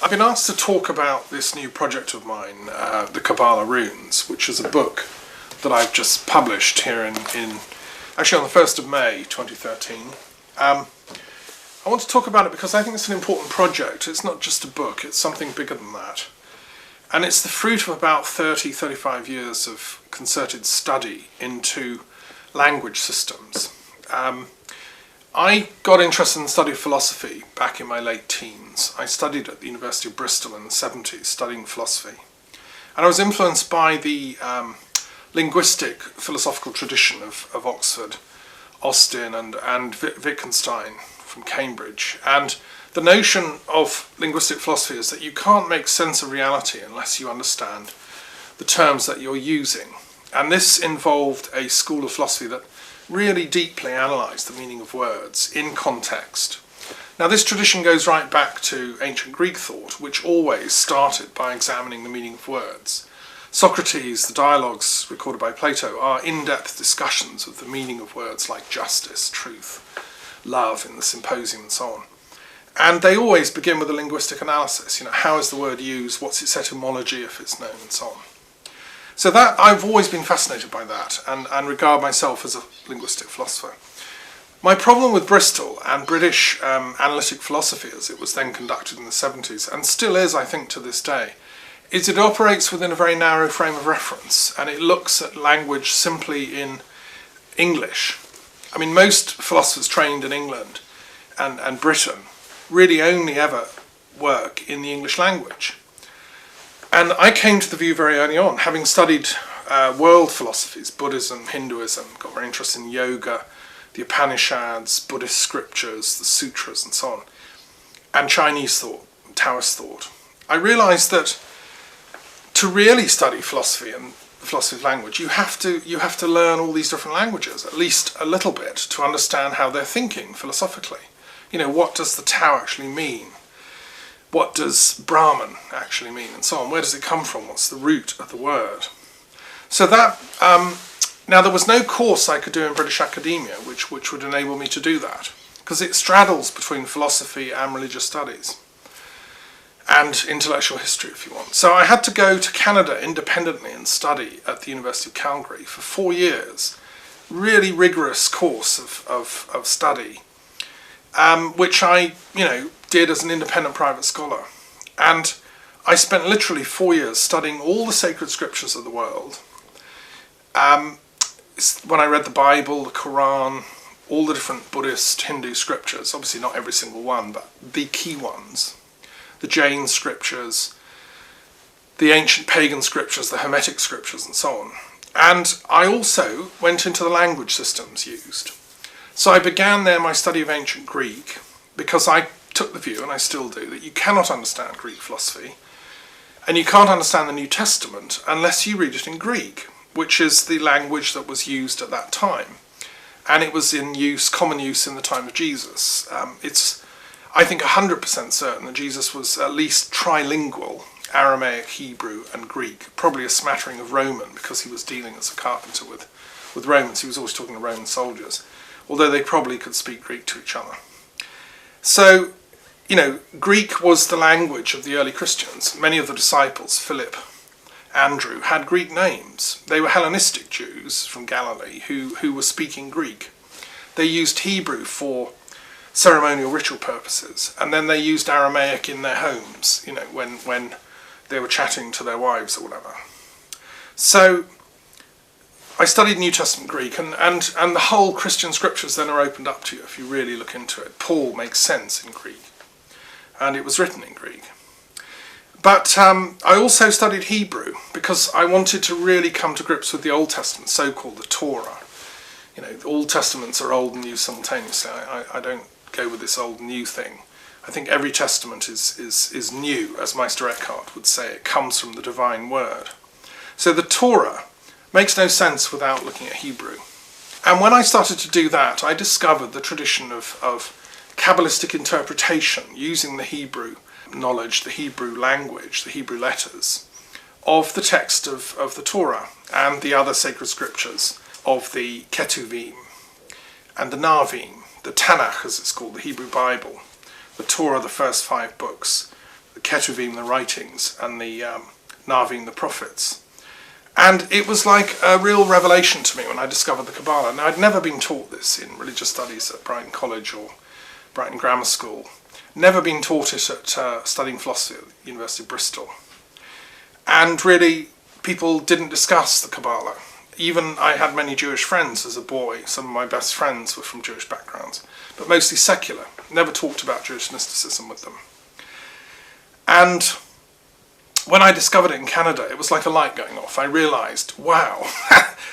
I've been asked to talk about this new project of mine, the Qabalah Runes, which is a book that I've just published here actually on the 1st of May 2013. I want to talk about it because I think it's an important project. It's not just a book, it's something bigger than that. And it's the fruit of about 35 years of concerted study into language systems. I got interested in the study of philosophy back in my late teens. I studied at the University of Bristol in the 70s, studying philosophy. And I was influenced by the linguistic philosophical tradition of Oxford, Austin and Wittgenstein from Cambridge. And the notion of linguistic philosophy is that you can't make sense of reality unless you understand the terms that you're using. And this involved a school of philosophy that really deeply analysed the meaning of words in context. Now this tradition goes right back to ancient Greek thought, which always started by examining the meaning of words. Socrates, the dialogues recorded by Plato, are in-depth discussions of the meaning of words like justice, truth, love in the Symposium and so on. And they always begin with a linguistic analysis. How is the word used, what's its etymology if it's known, and so on. So that I've always been fascinated by that and regard myself as a linguistic philosopher. My problem with Bristol and British analytic philosophy, as it was then conducted in the 70s, and still is, I think, to this day, is it operates within a very narrow frame of reference, and it looks at language simply in English. I mean, most philosophers trained in England and Britain really only ever work in the English language. And I came to the view very early on, having studied world philosophies, Buddhism, Hinduism, got very interested in yoga, the Upanishads, Buddhist scriptures, the sutras and so on, and Chinese thought, Taoist thought. I realised that to really study philosophy and the philosophy of language, you have to learn all these different languages, at least a little bit, to understand how they're thinking philosophically. What does the Tao actually mean? What does Brahman actually mean, and so on? Where does it come from? What's the root of the word? So that, now there was no course I could do in British academia which would enable me to do that, because it straddles between philosophy and religious studies, and intellectual history if you want. So I had to go to Canada independently and study at the University of Calgary for 4 years, really rigorous course of study, which I, did as an independent private scholar. And I spent literally 4 years studying all the sacred scriptures of the world. When I read the Bible, the Quran, all the different Buddhist, Hindu scriptures, obviously not every single one, but the key ones, the Jain scriptures, the ancient pagan scriptures, the Hermetic scriptures and so on. And I also went into the language systems used. So I began there my study of ancient Greek, because I took the view, and I still do, that you cannot understand Greek philosophy, and you can't understand the New Testament unless you read it in Greek, which is the language that was used at that time. And it was in use, common use in the time of Jesus. It's, I think, 100% certain that Jesus was at least trilingual, Aramaic, Hebrew and Greek, probably a smattering of Roman, because he was dealing as a carpenter with Romans. He was always talking to Roman soldiers, although they probably could speak Greek to each other. So, Greek was the language of the early Christians. Many of the disciples, Philip, Andrew, had Greek names. They were Hellenistic Jews from Galilee who were speaking Greek. They used Hebrew for ceremonial ritual purposes, and then they used Aramaic in their homes, when they were chatting to their wives or whatever. So I studied New Testament Greek, and the whole Christian scriptures then are opened up to you if you really look into it. Paul makes sense in Greek, and it was written in Greek. But I also studied Hebrew, because I wanted to really come to grips with the Old Testament, so-called the Torah. All Testaments are Old and New simultaneously. I don't go with this old and new thing. I think every testament is new, as Meister Eckhart would say. It comes from the divine word. So the Torah makes no sense without looking at Hebrew. And when I started to do that, I discovered the tradition of Kabbalistic interpretation, using the Hebrew knowledge, the Hebrew language, the Hebrew letters, of the text of the Torah and the other sacred scriptures of the Ketuvim and the Navim, the Tanakh as it's called, the Hebrew Bible, the Torah, the first 5 books, Ketuvim, the writings, and the Navim, the prophets. And it was like a real revelation to me when I discovered the Kabbalah. Now, I'd never been taught this in religious studies at Brighton College or Brighton Grammar School. Never been taught it at studying philosophy at the University of Bristol. And really, people didn't discuss the Kabbalah. Even I had many Jewish friends as a boy. Some of my best friends were from Jewish backgrounds, but mostly secular. Never talked about Jewish mysticism with them. And when I discovered it in Canada, it was like a light going off. I realised, wow,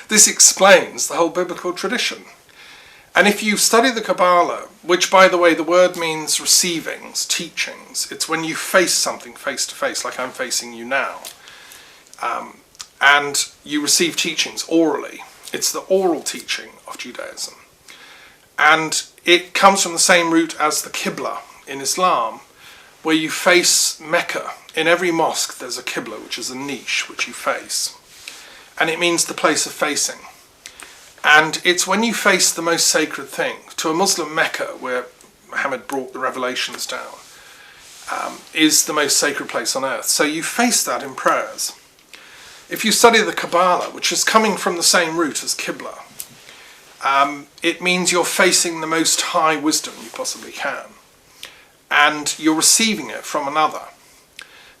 this explains the whole biblical tradition. And if you study the Kabbalah, which, by the way, the word means receivings, teachings, it's when you face something face to face, like I'm facing you now, and you receive teachings orally. It's the oral teaching of Judaism. And it comes from the same root as the Qibla in Islam, where you face Mecca. In every mosque there's a Qibla, which is a niche which you face. And it means the place of facing. And it's when you face the most sacred thing. To a Muslim, Mecca, where Muhammad brought the revelations down, is the most sacred place on earth. So you face that in prayers. If you study the Kabbalah, which is coming from the same root as Qibla, it means you're facing the most high wisdom you possibly can. And you're receiving it from another.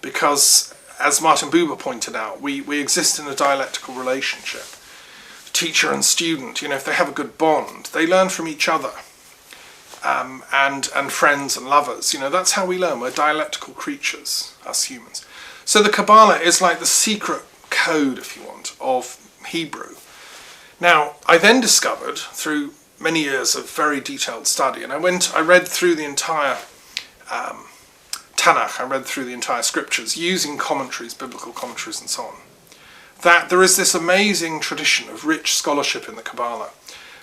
Because, as Martin Buber pointed out, we exist in a dialectical relationship. Teacher and student, if they have a good bond, they learn from each other. And friends and lovers, that's how we learn. We're dialectical creatures, us humans. So the Kabbalah is like the secret code, if you want, of Hebrew. Now, I then discovered, through many years of very detailed study, and I read through the entire Tanakh, I read through the entire scriptures, using commentaries, biblical commentaries and so on, that there is this amazing tradition of rich scholarship in the Kabbalah,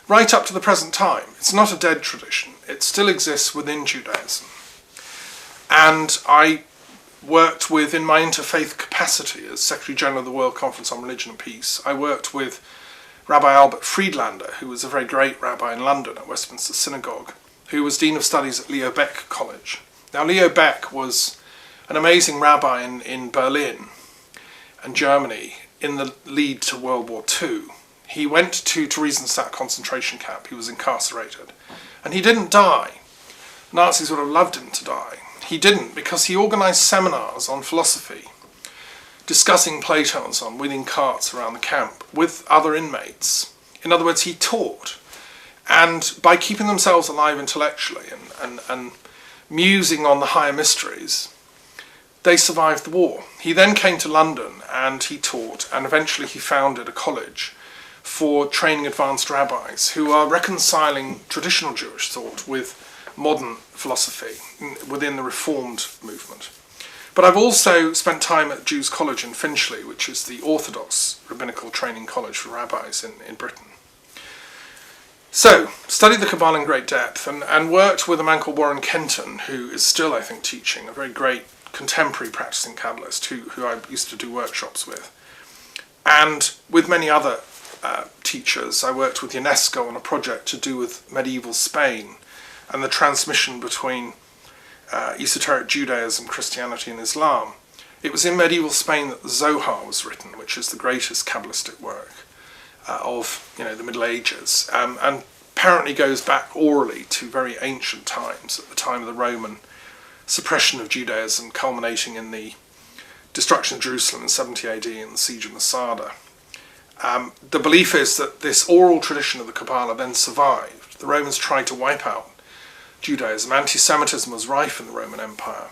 right up to the present time. It's not a dead tradition. It still exists within Judaism. And I worked with, in my interfaith capacity as Secretary General of the World Conference on Religion and Peace, I worked with Rabbi Albert Friedlander, who was a very great rabbi in London at Westminster Synagogue, who was Dean of Studies at Leo Baeck College. Now, Leo Baeck was an amazing rabbi in Berlin and Germany in the lead to World War II. He went to Theresienstadt concentration camp. He was incarcerated. And he didn't die. Nazis would have loved him to die. He didn't, because he organised seminars on philosophy, discussing Plato and so on, within carts around the camp with other inmates. In other words, he taught. And by keeping themselves alive intellectually and musing on the higher mysteries, they survived the war. He then came to London and he taught, and eventually he founded a college for training advanced rabbis who are reconciling traditional Jewish thought with modern philosophy within the Reformed movement. But I've also spent time at Jews College in Finchley, which is the Orthodox rabbinical training college for rabbis in Britain. So, studied the Kabbalah in great depth and worked with a man called Warren Kenton, who is still, I think, teaching, a very great contemporary practicing Kabbalist who I used to do workshops with. And with many other teachers, I worked with UNESCO on a project to do with medieval Spain and the transmission between esoteric Judaism, Christianity and Islam. It was in medieval Spain that the Zohar was written, which is the greatest Kabbalistic work of the Middle Ages, and apparently goes back orally to very ancient times, at the time of the Roman suppression of Judaism, culminating in the destruction of Jerusalem in 70 AD and the siege of Masada. The belief is that this oral tradition of the Kabbalah then survived. The Romans tried to wipe out Judaism. Anti-Semitism was rife in the Roman Empire.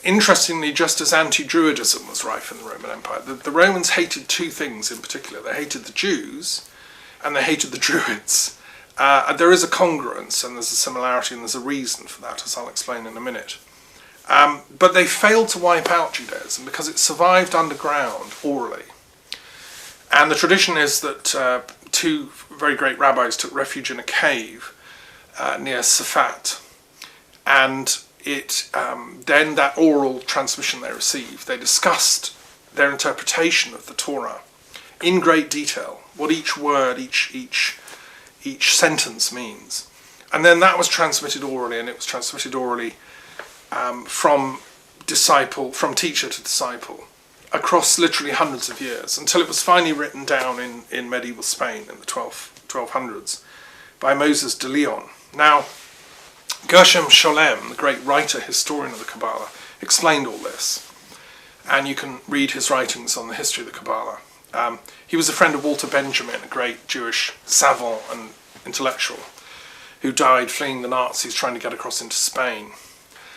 Interestingly, just as anti-Druidism was rife in the Roman Empire, the Romans hated two things in particular. They hated the Jews and they hated the Druids. There is a congruence and there's a similarity and there's a reason for that, as I'll explain in a minute. But they failed to wipe out Judaism because it survived underground orally. And the tradition is that two very great rabbis took refuge in a cave near Safat, and then that oral transmission they received, they discussed their interpretation of the Torah in great detail, what each word, each sentence means. And then that was transmitted orally, and it was transmitted orally from disciple, from teacher to disciple, across literally hundreds of years, until it was finally written down in medieval Spain in the 1200s by Moses de Leon. Now, Gershom Scholem, the great writer, historian of the Kabbalah, explained all this. And you can read his writings on the history of the Kabbalah. He was a friend of Walter Benjamin, a great Jewish savant and intellectual, who died fleeing the Nazis trying to get across into Spain.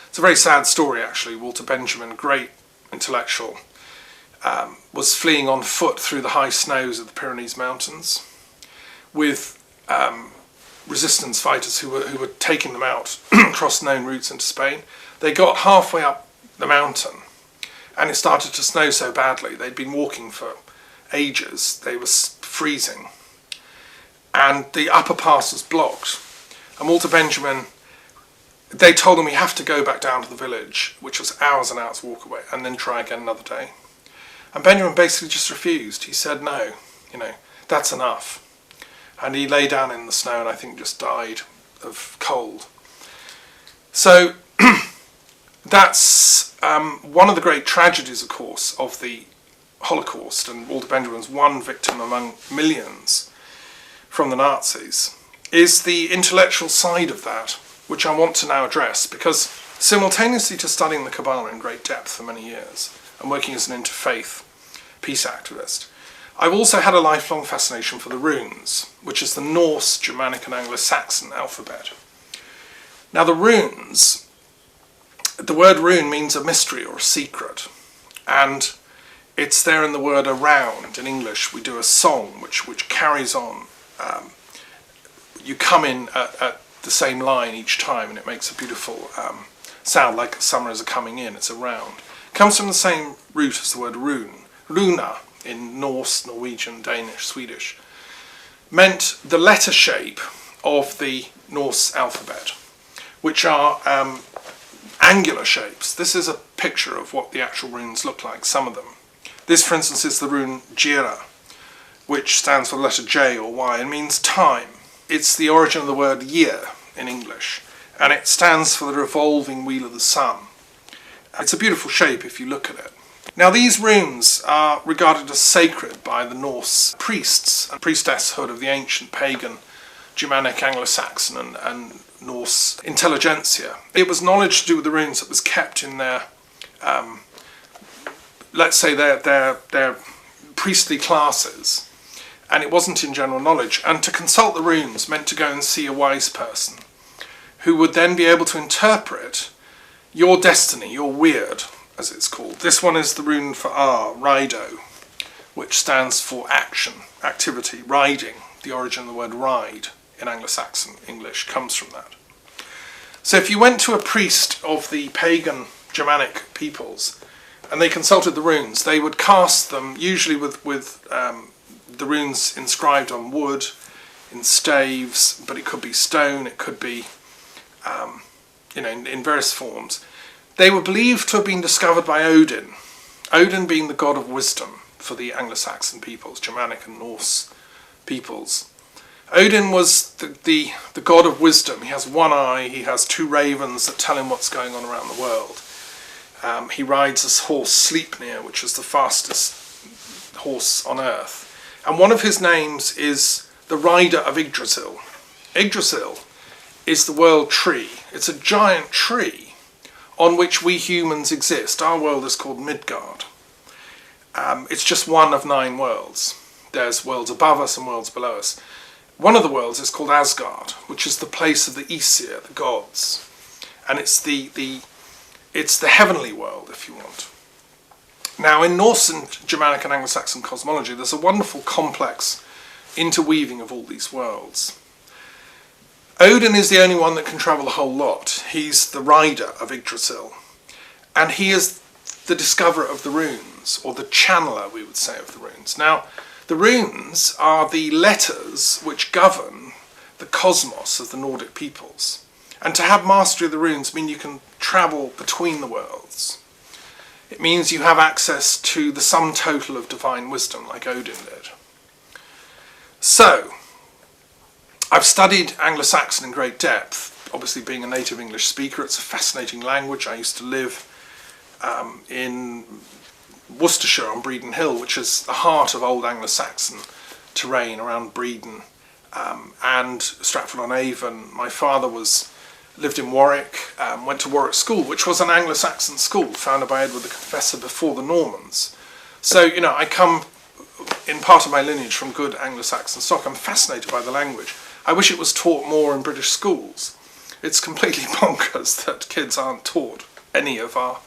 It's a very sad story, actually. Walter Benjamin, a great intellectual, was fleeing on foot through the high snows of the Pyrenees Mountains with resistance fighters who were taking them out across known routes into Spain. They got halfway up the mountain and it started to snow so badly. They'd been walking for ages. They were freezing. And the upper pass was blocked. And Walter Benjamin, they told him, we have to go back down to the village, which was hours and hours walk away, and then try again another day. And Benjamin basically just refused. He said, no, that's enough. And he lay down in the snow and I think just died of cold. So that's one of the great tragedies, of course, of the Holocaust, and Walter Benjamin's one victim among millions from the Nazis, is the intellectual side of that, which I want to now address, because simultaneously to studying the Kabbalah in great depth for many years and working as an interfaith peace activist, I've also had a lifelong fascination for the runes, which is the Norse, Germanic and Anglo-Saxon alphabet. Now the runes, the word rune means a mystery or a secret, and it's there in the word around. In English we do a song which carries on. You come in at the same line each time and it makes a beautiful sound like summer is coming in. It's around. It comes from the same root as the word rune. Runa in Norse, Norwegian, Danish, Swedish meant the letter shape of the Norse alphabet, which are angular shapes. This is a picture of what the actual runes look like, some of them. This, for instance, is the rune Jira, which stands for the letter J or Y and means time. It's the origin of the word year in English, and it stands for the revolving wheel of the sun. It's a beautiful shape if you look at it. Now these runes are regarded as sacred by the Norse priests and priestesshood of the ancient pagan Germanic, Anglo-Saxon and Norse intelligentsia. It was knowledge to do with the runes that was kept in their, let's say their priestly classes, and it wasn't in general knowledge. And to consult the runes meant to go and see a wise person who would then be able to interpret your destiny, your weird, as it's called. This one is the rune for R, Rido, which stands for action, activity, riding. The origin of the word ride in Anglo-Saxon English comes from that. So if you went to a priest of the pagan Germanic peoples and they consulted the runes, they would cast them usually with the runes inscribed on wood, in staves, but it could be stone, it could be in various forms. They were believed to have been discovered by Odin, Odin being the god of wisdom for the Anglo-Saxon peoples, Germanic and Norse peoples. Odin was the god of wisdom. He has one eye, he has two ravens that tell him what's going on around the world. He rides his horse Sleipnir, which is the fastest horse on earth. And one of his names is the rider of Yggdrasil. Yggdrasil is the world tree. It's a giant tree on which we humans exist. Our world is called Midgard. It's just one of 9 worlds. There's worlds above us and worlds below us. One of the worlds is called Asgard, which is the place of the Aesir, the gods. And it's the heavenly world, if you want. Now, in Norse and Germanic and Anglo-Saxon cosmology, there's a wonderful complex interweaving of all these worlds. Odin is the only one that can travel the whole lot. He's the rider of Yggdrasil. And he is the discoverer of the runes, or the channeler, we would say, of the runes. Now, the runes are the letters which govern the cosmos of the Nordic peoples. And to have mastery of the runes means you can travel between the worlds. It means you have access to the sum total of divine wisdom, like Odin did. So, I've studied Anglo-Saxon in great depth. Obviously, being a native English speaker, it's a fascinating language. I used to live in Worcestershire on Bredon Hill, which is the heart of old Anglo-Saxon terrain around Bredon, and Stratford-on-Avon. My father lived in Warwick, went to Warwick School, which was an Anglo-Saxon school founded by Edward the Confessor before the Normans. So, I come in part of my lineage from good Anglo-Saxon stock. I'm fascinated by the language. I wish it was taught more in British schools. It's completely bonkers that kids aren't taught any of our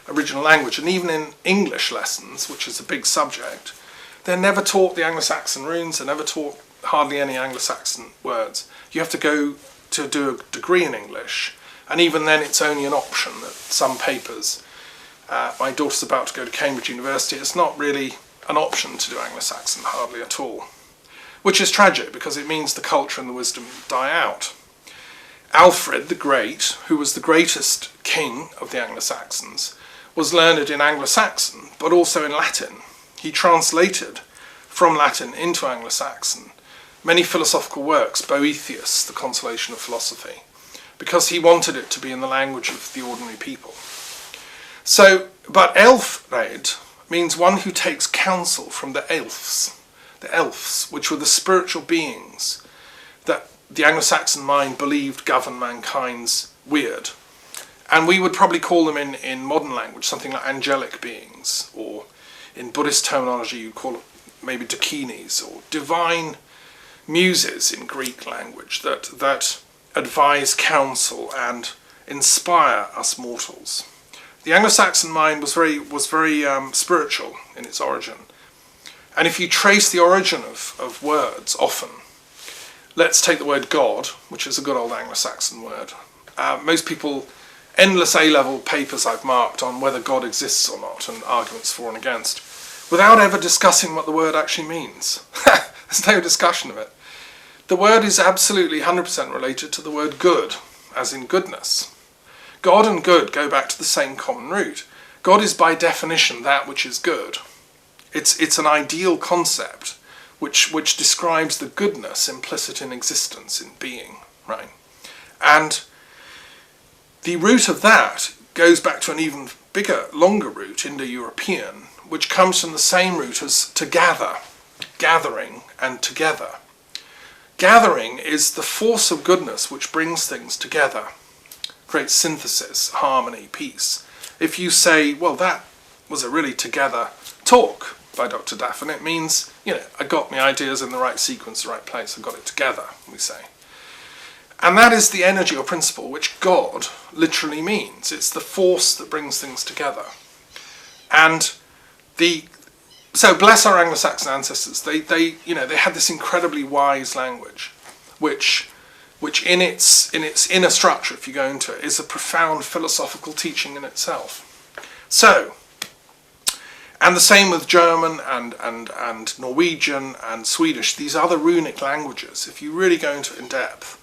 original language. And even in English lessons, which is a big subject, they're never taught the Anglo-Saxon runes, they're never taught hardly any Anglo-Saxon words. You have to go to do a degree in English, and even then it's only an option at some papers. My daughter's about to go to Cambridge University. It's not really an option to do Anglo-Saxon, hardly at all. Which is tragic, because it means the culture and the wisdom die out. Alfred the Great, who was the greatest king of the Anglo-Saxons, was learned in Anglo-Saxon, but also in Latin. He translated from Latin into Anglo-Saxon many philosophical works, Boethius, The Consolation of Philosophy, because he wanted it to be in the language of the ordinary people. So, but Elfred means one who takes counsel from the elves, which were the spiritual beings that the Anglo-Saxon mind believed govern mankind's weird. And we would probably call them in modern language something like angelic beings, or in Buddhist terminology you'd call it maybe dakinis, or divine muses in Greek language that advise, counsel and inspire us mortals. The Anglo-Saxon mind was very spiritual in its origin. And if you trace the origin of words, often, let's take the word God, which is a good old Anglo-Saxon word. Most people, endless A-level papers I've marked on whether God exists or not, and arguments for and against, without ever discussing what the word actually means. There's no discussion of it. The word is absolutely 100% related to the word good, as in goodness. God and good go back to the same common root. God is by definition that which is good. It's an ideal concept which describes the goodness implicit in existence, in being, right? And the root of that goes back to an even bigger, longer root, Indo-European, which comes from the same root as to gather, gathering and together. Gathering is the force of goodness which brings things together, creates synthesis, harmony, peace. If you say, well, that was a really together talk by Dr. Daffin, it means, I got my ideas in the right sequence, the right place, I got it together, we say. And that is the energy or principle which God literally means. It's the force that brings things together. And so bless our Anglo-Saxon ancestors, they had this incredibly wise language, which in its inner structure, if you go into it, is a profound philosophical teaching in itself. So, and the same with German and Norwegian and Swedish, these other runic languages, if you really go into it in depth,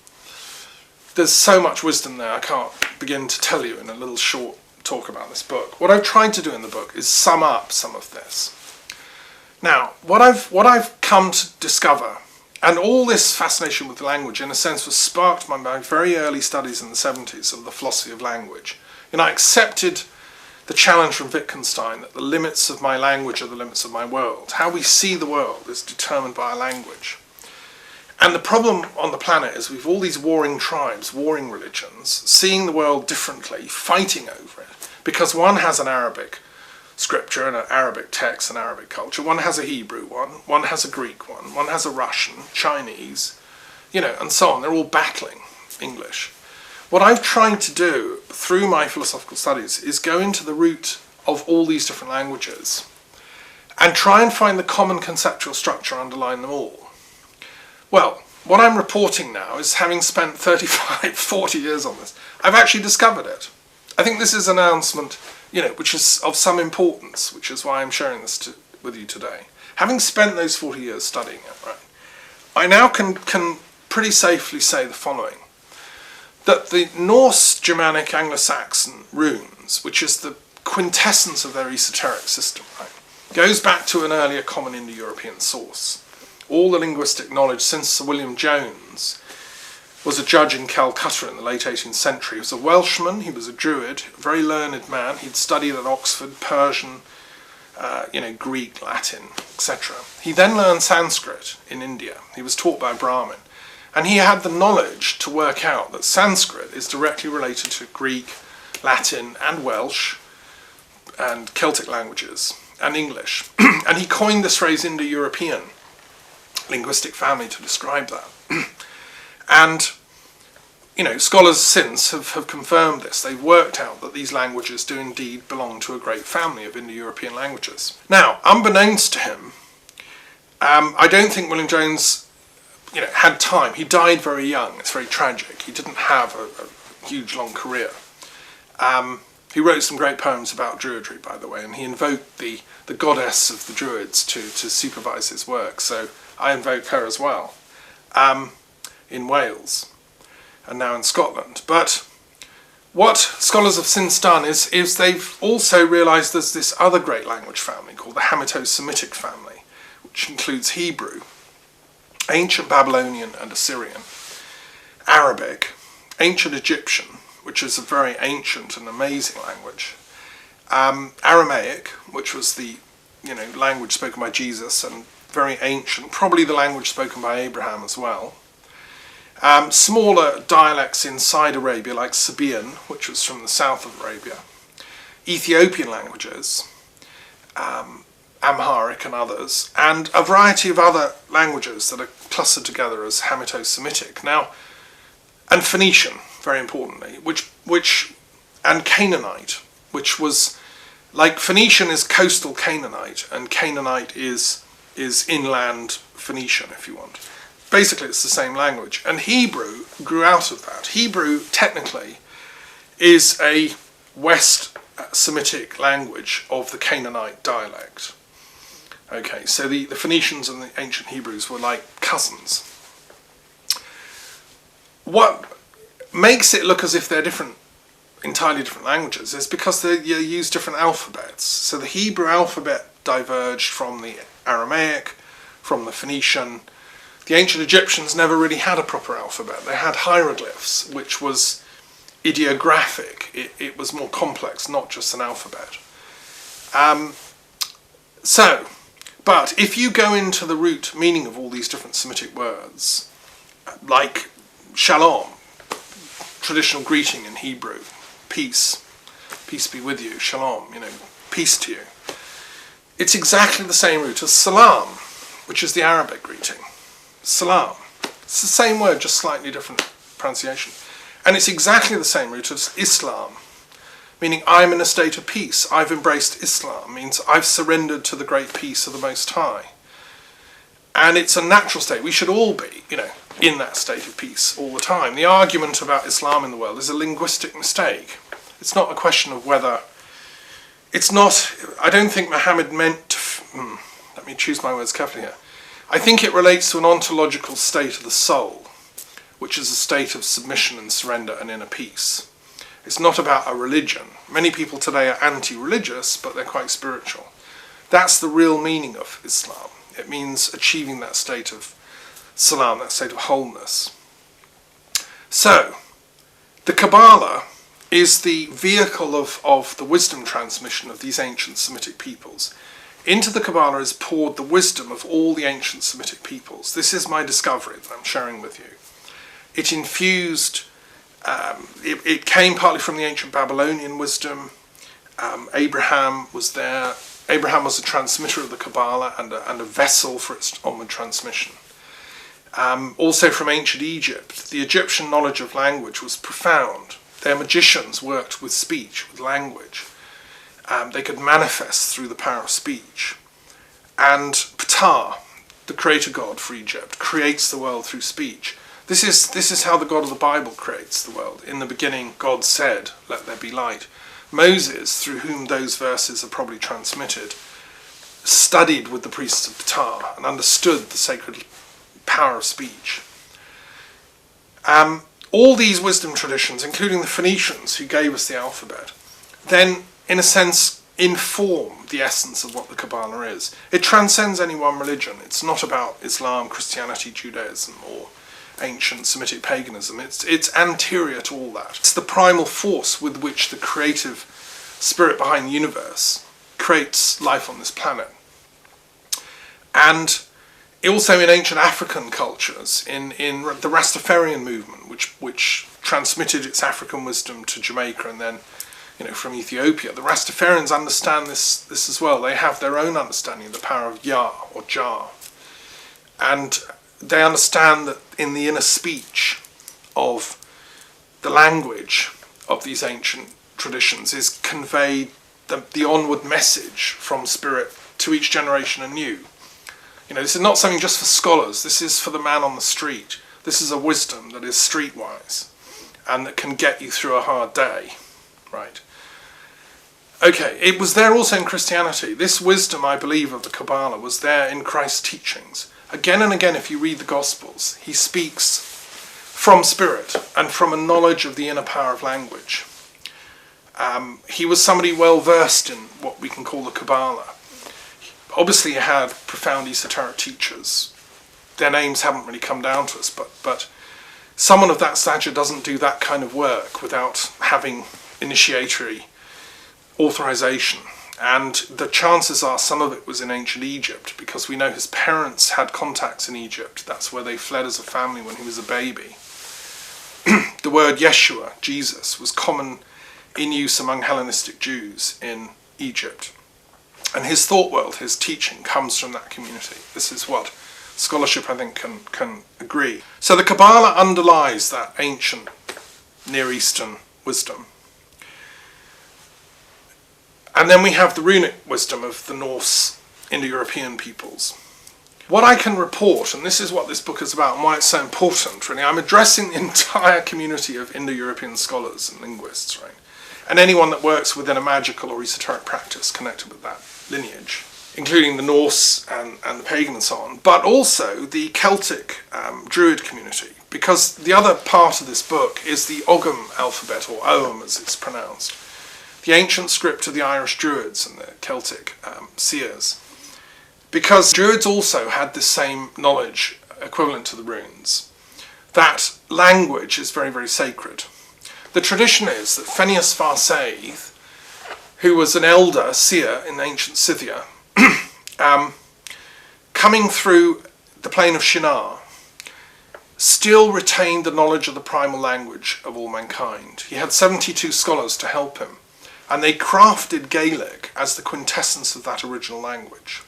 there's so much wisdom there I can't begin to tell you in a little short talk about this book. What I've tried to do in the book is sum up some of this. Now, what I've come to discover, and all this fascination with the language, in a sense, was sparked by my very early studies in the 70s of the philosophy of language. I accepted the challenge from Wittgenstein that the limits of my language are the limits of my world. How we see the world is determined by our language. And the problem on the planet is we've all these warring tribes, warring religions, seeing the world differently, fighting over it, because one has an Arabic scripture and an Arabic text and Arabic culture, one has a Hebrew one has a Greek one has a Russian, Chinese, and so on. They're all battling English. What I've tried to do through my philosophical studies is go into the root of all these different languages and try and find the common conceptual structure underlying them all. Well, what I'm reporting now is, having spent 35, 40 years on this, I've actually discovered it. I think this is an announcement, which is of some importance, which is why I'm sharing this with you today. Having spent those 40 years studying it, right, I now can pretty safely say the following: that the Norse, Germanic, Anglo-Saxon runes, which is the quintessence of their esoteric system, right, goes back to an earlier common Indo-European source. All the linguistic knowledge since Sir William Jones, was a judge in Calcutta in the late 18th century. He was a Welshman, he was a Druid, a very learned man. He'd studied at Oxford, Persian, Greek, Latin, etc. He then learned Sanskrit in India. He was taught by a Brahmin. And he had the knowledge to work out that Sanskrit is directly related to Greek, Latin and Welsh and Celtic languages and English. And he coined this phrase Indo-European linguistic family to describe that. And scholars since have confirmed this. They've worked out that these languages do indeed belong to a great family of Indo-European languages. Now, unbeknownst to him, I don't think William Jones had time. He died very young. It's very tragic. He didn't have a huge, long career. He wrote some great poems about Druidry, by the way, and he invoked the goddess of the Druids to supervise his work. So I invoke her as well, in Wales and now in Scotland. But what scholars have since done is they've also realised there's this other great language family called the Hamito-Semitic family, which includes Hebrew, Ancient Babylonian and Assyrian, Arabic, Ancient Egyptian, which is a very ancient and amazing language, Aramaic, which was the language spoken by Jesus and very ancient, probably the language spoken by Abraham as well. Smaller dialects inside Arabia like Sabaean, which was from the south of Arabia, Ethiopian languages, Amharic and others, and a variety of other languages that are clustered together as Hamito-Semitic. Now, and Phoenician, very importantly, and Canaanite, which was, like Phoenician is coastal Canaanite, and Canaanite is inland Phoenician, if you want. Basically, it's the same language. And Hebrew grew out of that. Hebrew, technically, is a West Semitic language of the Canaanite dialect. Okay, so the Phoenicians and the ancient Hebrews were like cousins. What makes it look as if they're entirely different languages is because they use different alphabets. So the Hebrew alphabet diverged from the Aramaic, from the Phoenician. The ancient Egyptians never really had a proper alphabet. They had hieroglyphs, which was ideographic. It was more complex, not just an alphabet. But if you go into the root meaning of all these different Semitic words, like shalom, traditional greeting in Hebrew, peace be with you, shalom, peace to you. It's exactly the same root as salam, which is the Arabic greeting. Salam. It's the same word, just slightly different pronunciation. And it's exactly the same root as Islam, meaning I'm in a state of peace. I've embraced Islam, means I've surrendered to the great peace of the Most High. And it's a natural state. We should all be, in that state of peace all the time. The argument about Islam in the world is a linguistic mistake. It's not a question of whether... I don't think Muhammad meant to... let me choose my words carefully here. I think it relates to an ontological state of the soul, which is a state of submission and surrender and inner peace. It's not about a religion. Many people today are anti-religious, but they're quite spiritual. That's the real meaning of Islam. It means achieving that state of salam, that state of wholeness. So, the Kabbalah is the vehicle of the wisdom transmission of these ancient Semitic peoples. Into the Kabbalah is poured the wisdom of all the ancient Semitic peoples. This is my discovery that I'm sharing with you. It infused, it came partly from the ancient Babylonian wisdom. Abraham was there. Abraham was a transmitter of the Kabbalah and a vessel for its onward transmission. Also from ancient Egypt, the Egyptian knowledge of language was profound. Their magicians worked with speech, with language. They could manifest through the power of speech. And Ptah, the creator god for Egypt, creates the world through speech. This is how the God of the Bible creates the world. In the beginning, God said, "Let there be light." Moses, through whom those verses are probably transmitted, studied with the priests of Ptah and understood the sacred power of speech. All these wisdom traditions, including the Phoenicians who gave us the alphabet, then, in a sense, inform the essence of what the Kabbalah is. It transcends any one religion. It's not about Islam, Christianity, Judaism, or ancient Semitic paganism. It's anterior to all that. It's the primal force with which the creative spirit behind the universe creates life on this planet. And also in ancient African cultures, in the Rastafarian movement, which transmitted its African wisdom to Jamaica and then, from Ethiopia, the Rastafarians understand this as well. They have their own understanding of the power of Yah or Jah. And they understand that in the inner speech of the language of these ancient traditions is conveyed the onward message from spirit to each generation anew. This is not something just for scholars. This is for the man on the street. This is a wisdom that is streetwise and that can get you through a hard day, right? Okay, it was there also in Christianity. This wisdom, I believe, of the Kabbalah was there in Christ's teachings. Again and again, if you read the Gospels, he speaks from spirit and from a knowledge of the inner power of language. He was somebody well versed in what we can call the Kabbalah. Obviously, he had profound esoteric teachers. Their names haven't really come down to us, but someone of that stature doesn't do that kind of work without having initiatory authorization. And the chances are some of it was in ancient Egypt, because we know his parents had contacts in Egypt. That's where they fled as a family when he was a baby. The word Yeshua, Jesus, was common in use among Hellenistic Jews in Egypt. And his thought world, his teaching, comes from that community. This is what scholarship, I think, can agree. So the Kabbalah underlies that ancient Near Eastern wisdom. And then we have the runic wisdom of the Norse Indo-European peoples. What I can report, and this is what this book is about and why it's so important, really, I'm addressing the entire community of Indo-European scholars and linguists, right? And anyone that works within a magical or esoteric practice connected with that lineage, including the Norse and the pagan and so on, but also the Celtic Druid community, because the other part of this book is the Ogham alphabet, or Ogham as it's pronounced, the ancient script of the Irish Druids and the Celtic seers. Because Druids also had this same knowledge equivalent to the runes, that language is very, very sacred. The tradition is that Phineas Farsaith, who was an elder seer in ancient Scythia, coming through the plain of Shinar, still retained the knowledge of the primal language of all mankind. He had 72 scholars to help him, and they crafted Gaelic as the quintessence of that original language.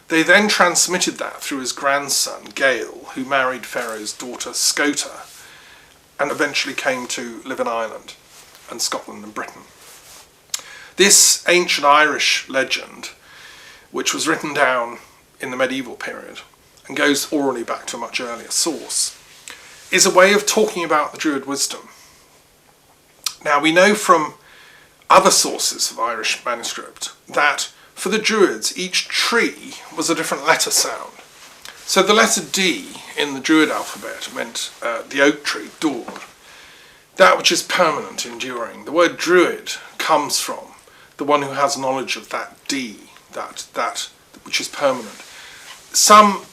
They then transmitted that through his grandson, Gael, who married Pharaoh's daughter, Scota, and eventually came to live in Ireland and Scotland and Britain. This ancient Irish legend, which was written down in the medieval period and goes orally back to a much earlier source, is a way of talking about the Druid wisdom. Now, we know from other sources of Irish manuscript that for the Druids, each tree was a different letter sound. So the letter D in the Druid alphabet meant the oak tree, Dor, that which is permanent, enduring. The word Druid comes from the one who has knowledge of that D, that which is permanent. Some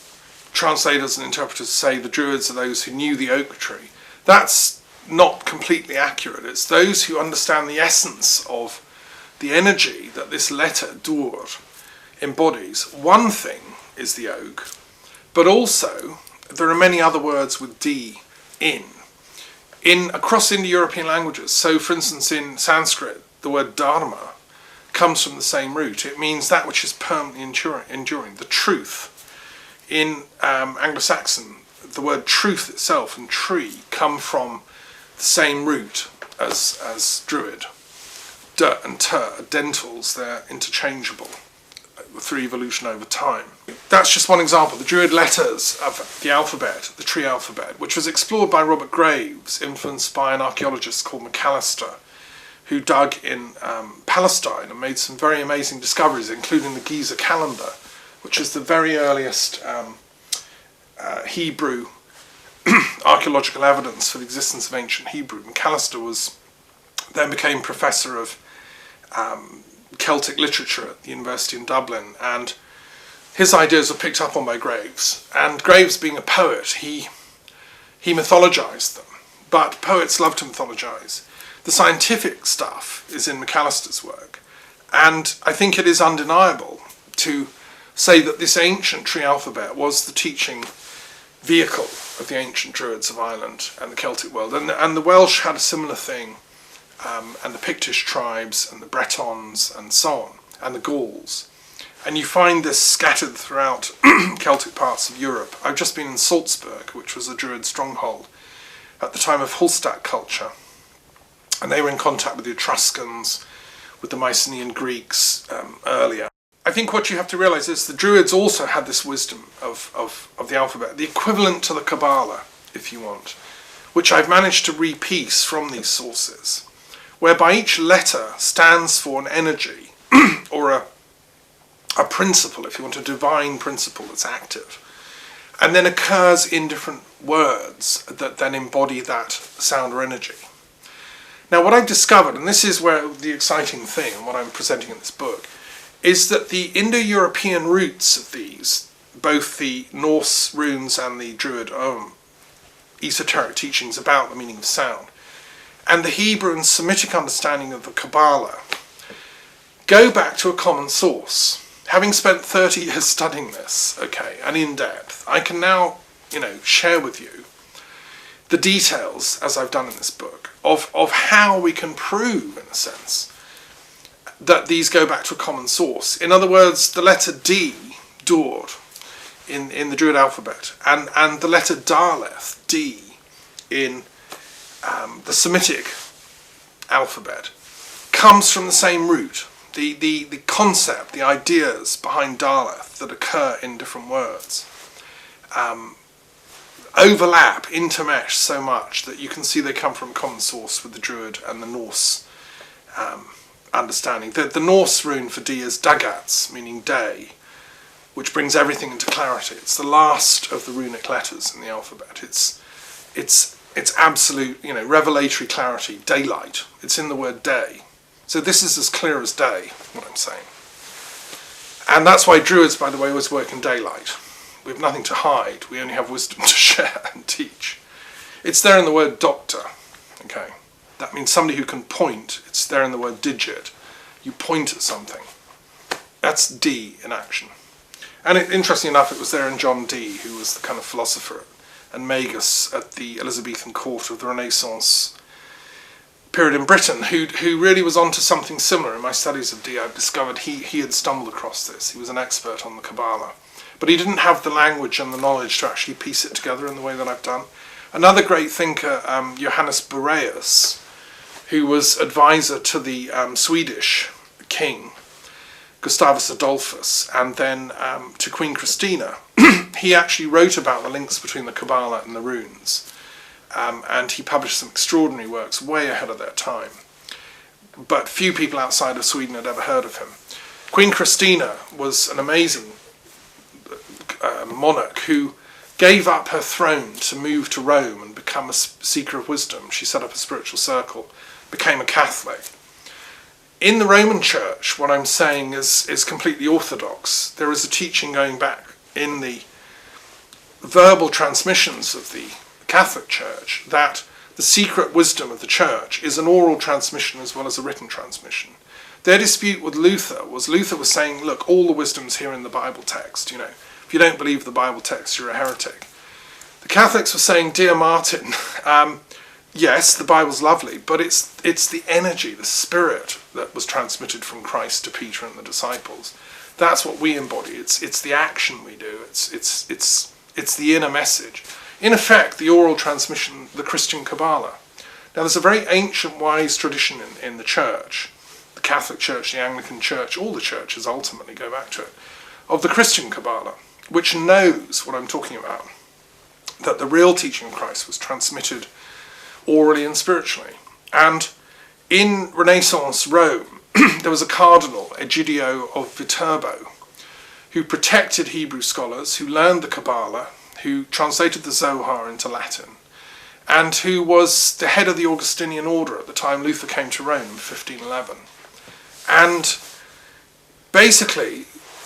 translators and interpreters say the Druids are those who knew the oak tree. That's not completely accurate. It's those who understand the essence of the energy that this letter, Dur, embodies. One thing is the oak, but also there are many other words with D in across Indo-European languages. So, for instance, in Sanskrit, the word dharma comes from the same root. It means that which is permanently enduring, the truth. In Anglo-Saxon, the word truth itself and tree come from the same root as Druid. D and T are dentals, they're interchangeable through evolution over time. That's just one example. The Druid letters of the alphabet, the tree alphabet, which was explored by Robert Graves, influenced by an archaeologist called McAllister, who dug in Palestine and made some very amazing discoveries, including the Giza calendar, which is the very earliest Hebrew archaeological evidence for the existence of ancient Hebrew. McAllister then became professor of Celtic literature at the University in Dublin, and his ideas were picked up on by Graves. And Graves, being a poet, he he mythologized them, but poets love to mythologize. The scientific stuff is in McAllister's work, and I think it is undeniable to say that this ancient tree alphabet was the teaching vehicle of the ancient Druids of Ireland and the Celtic world. And the Welsh had a similar thing, and the Pictish tribes and the Bretons and so on, and the Gauls. And you find this scattered throughout Celtic parts of Europe. I've just been in Salzburg, which was a Druid stronghold at the time of Hallstatt culture. And they were in contact with the Etruscans, with the Mycenaean Greeks earlier. I think what you have to realise is the Druids also had this wisdom of the alphabet, the equivalent to the Qabbalah, if you want, which I've managed to repiece from these sources, whereby each letter stands for an energy or a principle, if you want, a divine principle that's active, and then occurs in different words that then embody that sound or energy. Now, what I've discovered, and this is where the exciting thing, and what I'm presenting in this book, is that the Indo-European roots of these, both the Norse runes and the Druid esoteric teachings about the meaning of sound, and the Hebrew and Semitic understanding of the Kabbalah, go back to a common source. Having spent 30 years studying this, okay, and in depth, I can now, share with you the details, as I've done in this book, of how we can prove, in a sense, that these go back to a common source. In other words, the letter D, Dord, in the Druid alphabet, and the letter Daleth, D, in the Semitic alphabet, comes from the same root. The concept, the ideas behind Daleth that occur in different words overlap, intermesh so much that you can see they come from a common source with the Druid and the Norse understanding. The Norse rune for D is Dagats, meaning day, which brings everything into clarity. It's the last of the runic letters in the alphabet. It's absolute, revelatory clarity, daylight. It's in the word day. So this is as clear as day, what I'm saying. And that's why Druids, by the way, always work in daylight. We have nothing to hide. We only have wisdom to share and teach. It's there in the word doctor. Okay, that means somebody who can point. It's there in the word digit. You point at something. That's D in action. And interestingly enough, it was there in John Dee, who was the kind of philosopher and magus at the Elizabethan court of the Renaissance period in Britain, who really was onto something similar. In my studies of Dee, I've discovered he had stumbled across this. He was an expert on the Kabbalah. But he didn't have the language and the knowledge to actually piece it together in the way that I've done. Another great thinker, Johannes Boreas, who was advisor to the Swedish king, Gustavus Adolphus, and then to Queen Christina. He actually wrote about the links between the Kabbalah and the runes. And he published some extraordinary works way ahead of their time. But few people outside of Sweden had ever heard of him. Queen Christina was an amazing monarch who gave up her throne to move to Rome and become a seeker of wisdom. She set up a spiritual circle, became a Catholic. In the Roman Church, what I'm saying is completely orthodox. There is a teaching going back in the verbal transmissions of the Catholic Church that the secret wisdom of the Church is an oral transmission as well as a written transmission. Their dispute with Luther was saying, look, all the wisdom's here in the Bible text, If you don't believe the Bible text, you're a heretic. The Catholics were saying, dear Martin, yes, the Bible's lovely, but it's the energy, the spirit that was transmitted from Christ to Peter and the disciples. That's what we embody. It's the action we do. It's the inner message. In effect, the oral transmission, the Christian Kabbalah. Now, there's a very ancient, wise tradition in the Church, the Catholic Church, the Anglican Church, all the churches ultimately go back to it, of the Christian Kabbalah, which knows what I'm talking about, that the real teaching of Christ was transmitted orally and spiritually. And in Renaissance Rome, there was a cardinal, Egidio of Viterbo, who protected Hebrew scholars, who learned the Kabbalah, who translated the Zohar into Latin, and who was the head of the Augustinian order at the time Luther came to Rome in 1511. And basically,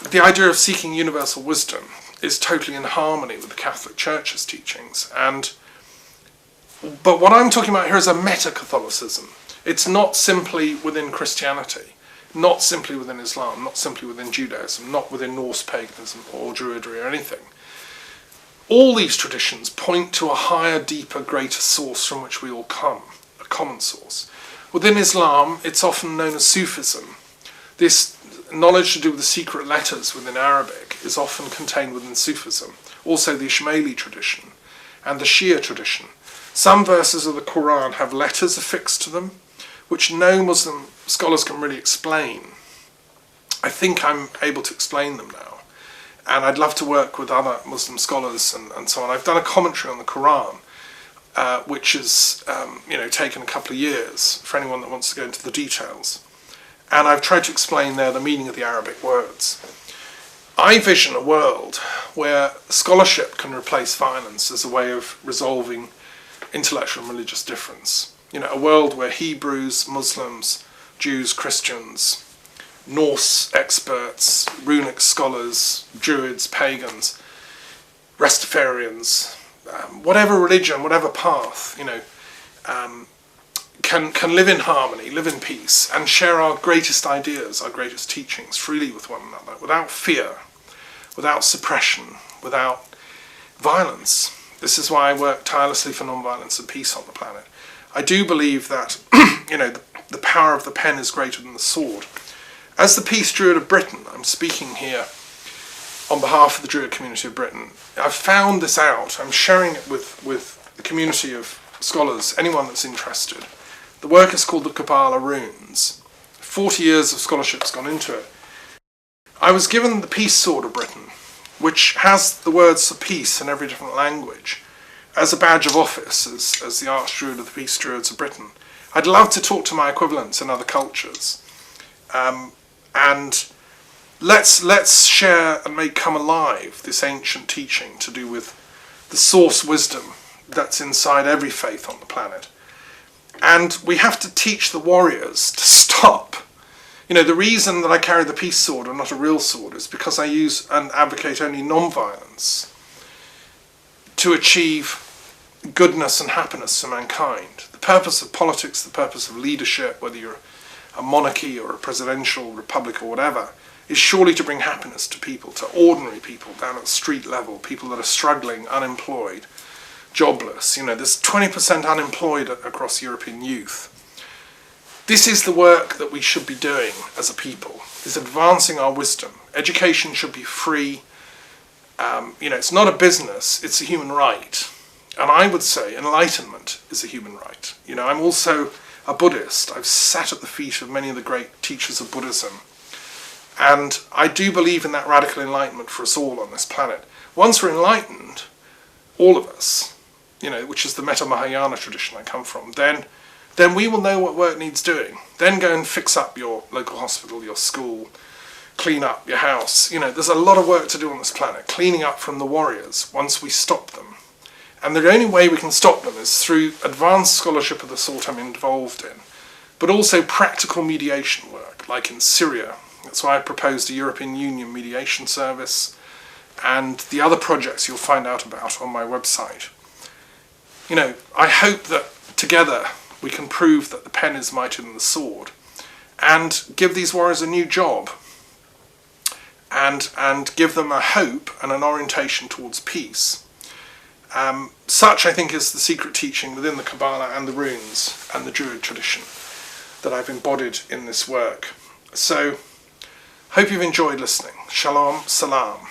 the idea of seeking universal wisdom is totally in harmony with the Catholic Church's teachings. And But what I'm talking about here is a meta-Catholicism. It's not simply within Christianity, not simply within Islam, not simply within Judaism, not within Norse paganism or Druidry or anything. All these traditions point to a higher, deeper, greater source from which we all come, a common source. Within Islam, it's often known as Sufism. This knowledge to do with the secret letters within Arabic is often contained within Sufism. Also the Ismaili tradition and the Shia tradition. Some verses of the Quran have letters affixed to them, which no Muslim scholars can really explain. I think I'm able to explain them now. And I'd love to work with other Muslim scholars and so on. I've done a commentary on the Quran, which has taken a couple of years for anyone that wants to go into the details. And I've tried to explain there the meaning of the Arabic words. I vision a world where scholarship can replace violence as a way of resolving intellectual and religious difference. A world where Hebrews, Muslims, Jews, Christians, Norse experts, runic scholars, Druids, pagans, Rastafarians, whatever religion, whatever path, can live in harmony, live in peace, and share our greatest ideas, our greatest teachings freely with one another, without fear, without suppression, without violence. This is why I work tirelessly for non-violence and peace on the planet. I do believe that, the power of the pen is greater than the sword. As the Peace Druid of Britain, I'm speaking here on behalf of the Druid community of Britain. I've found this out. I'm sharing it with the community of scholars, anyone that's interested. The work is called the Qabalah Runes. 40 years of scholarship's gone into it. I was given the Peace Sword of Britain, which has the words for peace in every different language, as a badge of office, as the Archdruid of the Peace Druids of Britain. I'd love to talk to my equivalents in other cultures. And let's share and make come alive this ancient teaching to do with the source wisdom that's inside every faith on the planet. And we have to teach the warriors to stop. The reason that I carry the peace sword and not a real sword is because I use and advocate only non-violence to achieve goodness and happiness for mankind. The purpose of politics, the purpose of leadership, whether you're a monarchy or a presidential republic or whatever, is surely to bring happiness to people, to ordinary people down at street level, people that are struggling, unemployed, jobless. There's 20% unemployed across European youth. This is the work that we should be doing as a people, is advancing our wisdom. Education should be free. It's not a business, it's a human right. And I would say enlightenment is a human right. I'm also a Buddhist. I've sat at the feet of many of the great teachers of Buddhism. And I do believe in that radical enlightenment for us all on this planet. Once we're enlightened, all of us, which is the Metta Mahayana tradition I come from, then we will know what work needs doing. Then go and fix up your local hospital, your school, clean up your house. There's a lot of work to do on this planet, cleaning up from the warriors once we stop them. And the only way we can stop them is through advanced scholarship of the sort I'm involved in, but also practical mediation work, like in Syria. That's why I proposed a European Union mediation service, and the other projects you'll find out about on my website. I hope that together we can prove that the pen is mightier than the sword, and give these warriors a new job, and give them a hope and an orientation towards peace. Such, I think, is the secret teaching within the Kabbalah and the Runes and the Druid tradition that I've embodied in this work. So, hope you've enjoyed listening. Shalom, salam.